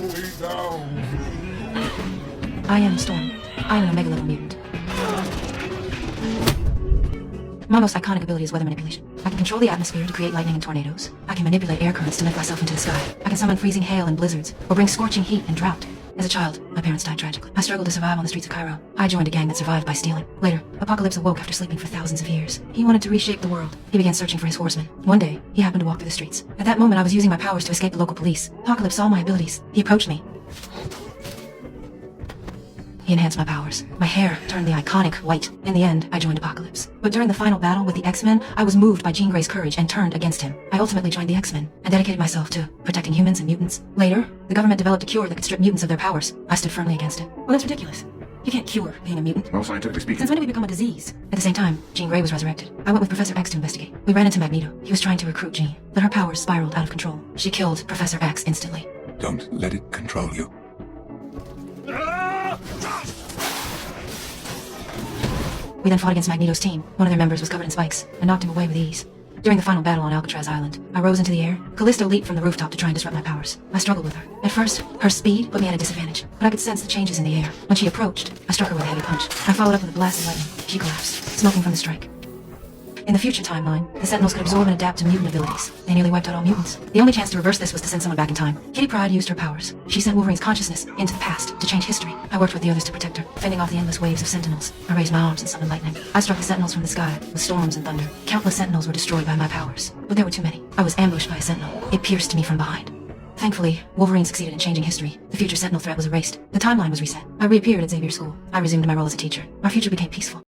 I am Storm. I am an Omega level mutant. My most iconic ability is weather manipulation. I can control the atmosphere to create lightning and tornadoes. I can manipulate air currents to lift myself into the sky. I can summon freezing hail and blizzards, or bring scorching heat and drought. As a child, my parents died tragically. I struggled to survive on the streets of Cairo. I joined a gang that survived by stealing. Later, Apocalypse awoke after sleeping for thousands of years. He wanted to reshape the world. He began searching for his horsemen. One day, he happened to walk through the streets. At that moment, I was using my powers to escape the local police. Apocalypse saw my abilities. He approached me. He enhanced my powers. My hair turned the iconic white. In the end, I joined Apocalypse. But during the final battle with the X-Men, I was moved by Jean Grey's courage and turned against him. I ultimately joined the X-Men and dedicated myself to protecting humans and mutants. Later, the government developed a cure that could strip mutants of their powers. I stood firmly against it. Well, that's ridiculous. You can't cure being a mutant. Well, scientifically speaking. Since when did we become a disease? At the same time, Jean Grey was resurrected. I went with Professor X to investigate. We ran into Magneto. He was trying to recruit Jean, but her powers spiraled out of control. She killed Professor X instantly. Don't let it control you. We then fought against Magneto's team. One of their members was covered in spikes. I knocked him away with ease. During the final battle on Alcatraz Island, I rose into the air. Callisto leaped from the rooftop to try and disrupt my powers. I struggled with her. At first, her speed put me at a disadvantage, but I could sense the changes in the air. When she approached, I struck her with a heavy punch. I followed up with a blast of lightning. She collapsed, smoking from the strike. In the future timeline, the Sentinels could absorb and adapt to mutant abilities. They nearly wiped out all mutants. The only chance to reverse this was to send someone back in time. Kitty Pryde used her powers. She sent Wolverine's consciousness into the past to change history. I worked with the others to protect her, fending off the endless waves of Sentinels. I raised my arms and summoned lightning. I struck the Sentinels from the sky with storms and thunder. Countless Sentinels were destroyed by my powers, but there were too many. I was ambushed by a Sentinel. It pierced me from behind. Thankfully, Wolverine succeeded in changing history. The future Sentinel threat was erased. The timeline was reset. I reappeared at Xavier School. I resumed my role as a teacher. Our future became peaceful.